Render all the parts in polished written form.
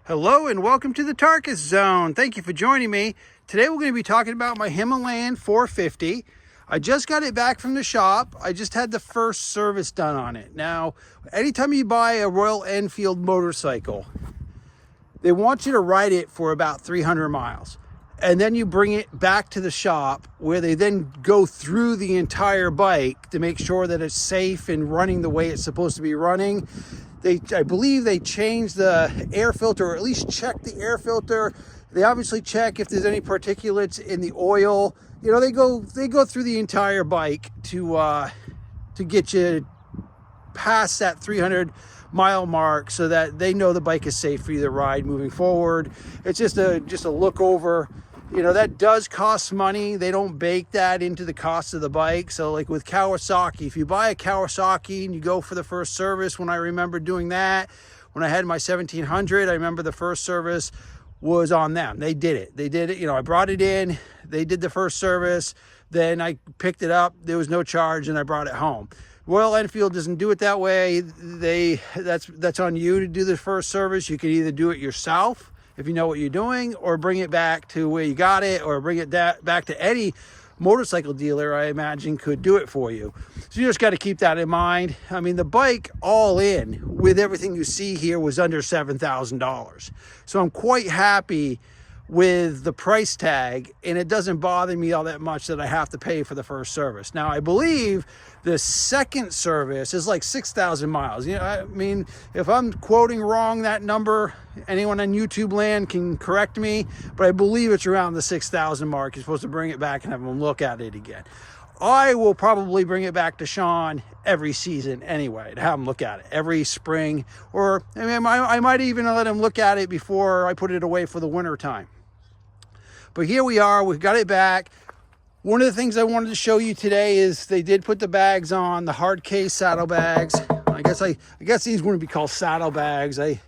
Hello and welcome to the Tarkis Zone. Thank you for joining me. Today we're going to be talking about my Himalayan 450. I just got it back from the shop. I just had the first service done on it. Now, anytime you buy a Royal Enfield motorcycle, they want you to ride it for about 300 miles. And then you bring it back to the shop where they then go through the entire bike to make sure that it's safe and running the way it's supposed to be running. I believe they changed the air filter, or at least check the air filter. They obviously check if there's any particulates in the oil. You know, they go through the entire bike to get you past that 300-mile mark so that they know the bike is safe for you to ride moving forward. It's just a look over. You know, that does cost money. They don't bake that into the cost of the bike. So like with Kawasaki, if you buy a Kawasaki and you go for the first service, when I remember doing that, when I had my 1700, I remember the first service was on them. They did it. You know, I brought it in, they did the first service, then I picked it up, there was no charge, and I brought it home. Royal Enfield doesn't do it that way. That's on you to do the first service. You can either do it yourself if you know what you're doing, or bring it back to where you got it, or bring it back to any motorcycle dealer I imagine could do it for you. So you just got to keep that in mind. I mean, the bike all in with everything you see here was under $7,000. So I'm quite happy with the price tag, and it doesn't bother me all that much that I have to pay for the first service. Now, I believe the second service is like 6,000 miles. You know, I mean, if I'm quoting wrong that number, anyone on YouTube land can correct me, but I believe it's around the 6,000 mark. You're supposed to bring it back and have them look at it again. I will probably bring it back to Sean every season anyway, to have him look at it every spring, or I mean, I might even let him look at it before I put it away for the winter time. But here we are, we've got it back. One of the things I wanted to show you today is they did put the bags on, the hard case saddlebags. I guess these wouldn't be called saddlebags. I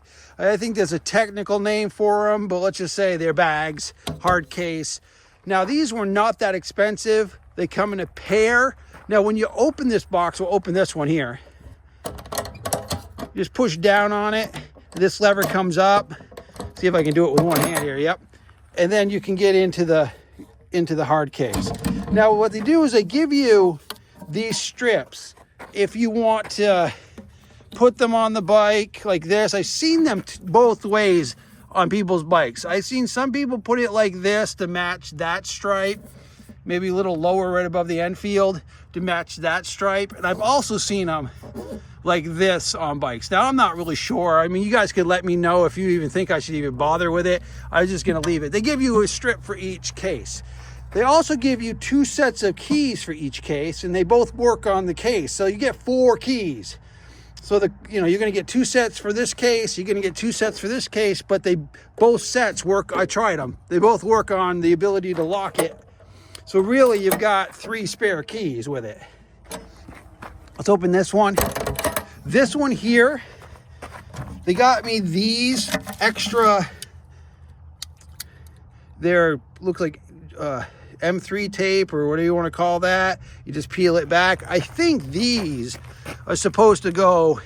think there's a technical name for them, but let's just say they're bags, hard case. Now, these were not that expensive. They come in a pair. Now, when you open this box, we'll open this one here. Just push down on it. This lever comes up. See if I can do it with one hand here. Yep. And then you can get into the hard case. Now, what they do is they give you these strips if you want to put them on the bike like this. I've seen them both ways on people's bikes. I've seen some people put it like this to match that stripe, maybe a little lower right above the Enfield to match that stripe. And I've also seen them like this on bikes. Now, I'm not really sure. I mean, you guys could let me know if you even think I should even bother with it. I was just going to leave it. They give you a strip for each case. They also give you 2 sets of keys for each case, and they both work on the case. So you get 4 keys. So you're going to get 2 sets for this case. You're going to get 2 sets for this case, but both sets work. I tried them. They both work on the ability to lock it. So really, you've got 3 spare keys with it. Let's open this one. This one here, they got me these extra, looks like M3 tape or whatever you want to call that. You just peel it back. I think these are supposed to go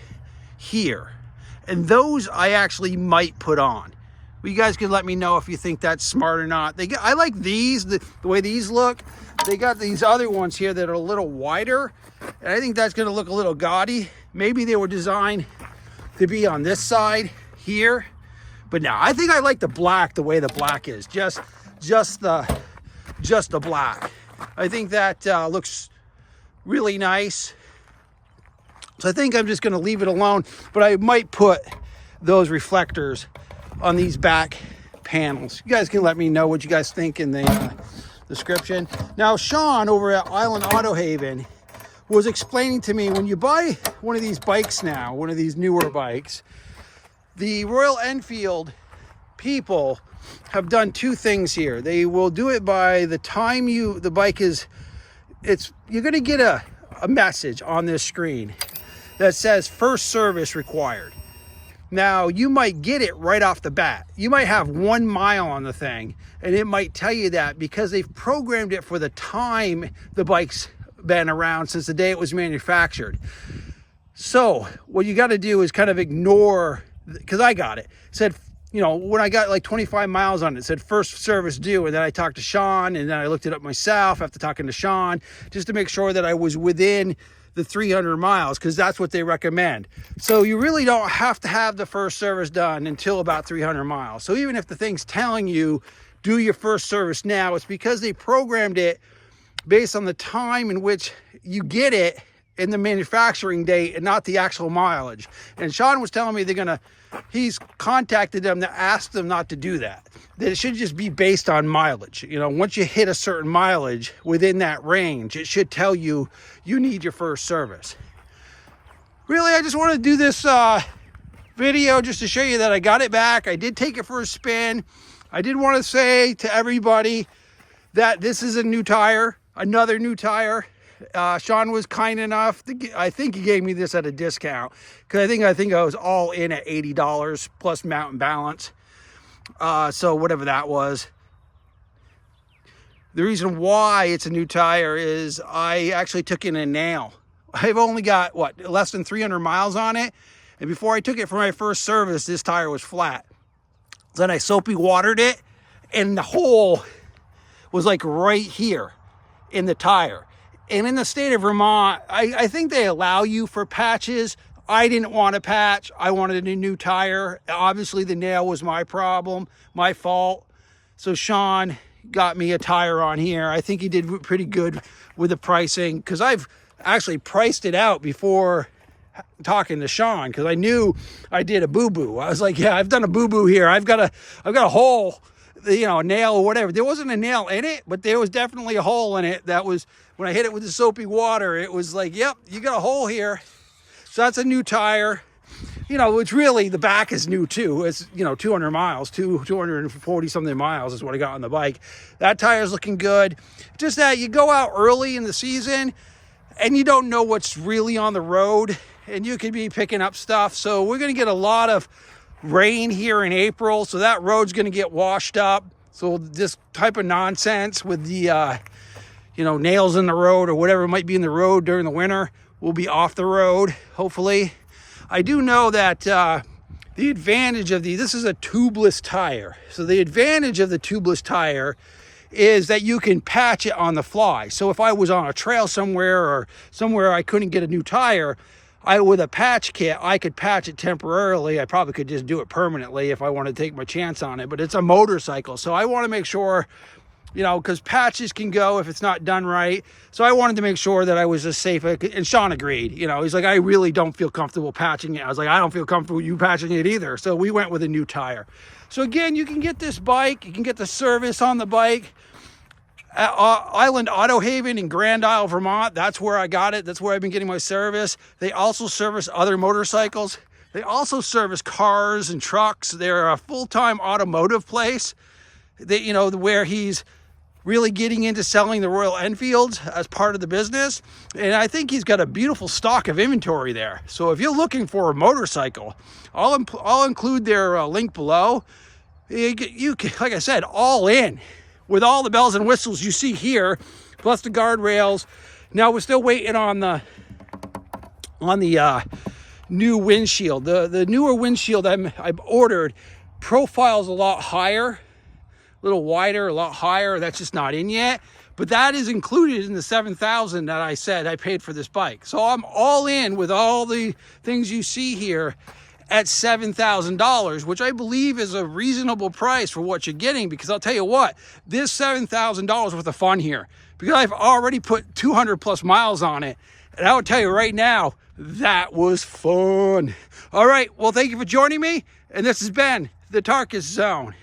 here, and those I actually might put on. Well, you guys can let me know if you think that's smart or not. I like these, the way these look. They got these other ones here that are a little wider, and I think that's going to look a little gaudy. Maybe they were designed to be on this side here, but now I think I like the black, the way the black is, just the black. I think that looks really nice. So I think I'm just going to leave it alone, but I might put those reflectors on these back panels. You guys can let me know what you guys think in the description. Now, Sean over at Island Auto Haven was explaining to me, when you buy one of these bikes now, one of these newer bikes, the Royal Enfield people have done 2 things here. They will do it by the time the bike is, you're going to get a message on this screen that says first service required. Now, you might get it right off the bat. You might have 1 mile on the thing, and it might tell you that because they've programmed it for the time the bike's been around, since the day it was manufactured. So what you got to do is kind of ignore, because I got it. It said you know, when I got like 25 miles on it, it said first service due. And then I talked to Sean, and then I looked it up myself after talking to Sean, just to make sure that I was within the 300 miles, because that's what they recommend. So you really don't have to have the first service done until about 300 miles. So even if the thing's telling you do your first service now, it's because they programmed it based on the time in which you get it in the manufacturing date and not the actual mileage. And Sean was telling me he's contacted them to ask them not to do that. That it should just be based on mileage. You know, once you hit a certain mileage within that range, it should tell you you need your first service. Really, I just want to do this video just to show you that I got it back. I did take it for a spin. I did want to say to everybody that this is a new tire, another new tire. Sean was kind enough I think he gave me this at a discount, because I think I was all in at $80 plus mountain balance. So whatever that was. The reason why it's a new tire is I actually took in a nail. I've only got less than 300 miles on it, and before I took it for my first service, this tire was flat. Then I soapy watered it, and the hole was like right here in the tire. And in the state of Vermont, I think they allow you for patches. I didn't want a patch. I wanted a new tire. Obviously, the nail was my problem, my fault. So Sean got me a tire on here. I think he did pretty good with the pricing, because I've actually priced it out before talking to Sean, because I knew I did a boo-boo. I was like, yeah, I've done a boo-boo here. I've got a hole, you know, a nail or whatever. There wasn't a nail in it, but there was definitely a hole in it. That was, when I hit it with the soapy water, it was like, yep, you got a hole here. So that's a new tire. You know, it's really, the back is new too. It's, you know, 200 miles, 240 something miles is what I got on the bike. That tire's looking good. Just that you go out early in the season and you don't know what's really on the road, and you could be picking up stuff. So we're going to get a lot of rain here in April. So that road's going to get washed up. So this type of nonsense with the, you know, nails in the road or whatever might be in the road during the winter will be off the road, hopefully. I do know that the advantage of this is a tubeless tire. So the advantage of the tubeless tire is that you can patch it on the fly. So if I was on a trail somewhere, or somewhere I couldn't get a new tire, with a patch kit, I could patch it temporarily. I probably could just do it permanently if I want to take my chance on it, but it's a motorcycle. So I want to make sure, you know, because patches can go if it's not done right. So I wanted to make sure that I was as safe. And Sean agreed. You know, he's like, I really don't feel comfortable patching it. I was like, I don't feel comfortable you patching it either. So we went with a new tire. So again, you can get this bike. You can get the service on the bike at Island Auto Haven in Grand Isle, Vermont. That's where I got it. That's where I've been getting my service. They also service other motorcycles. They also service cars and trucks. They're a full-time automotive place. They, you know, where he's really getting into selling the Royal Enfields as part of the business. And I think he's got a beautiful stock of inventory there. So if you're looking for a motorcycle, I'll include their link below. You can, like I said, all in with all the bells and whistles you see here, plus the guardrails. Now we're still waiting on the new windshield. The newer windshield I've ordered profiles a lot higher, a little wider, a lot higher. That's just not in yet, but that is included in the $7,000 that I said I paid for this bike. So I'm all in with all the things you see here at $7,000, which I believe is a reasonable price for what you're getting, because I'll tell you what, this $7,000 worth of fun here, because I've already put 200 plus miles on it. And I will tell you right now, that was fun. All right, well, thank you for joining me. And this has been the Tarkis Zone.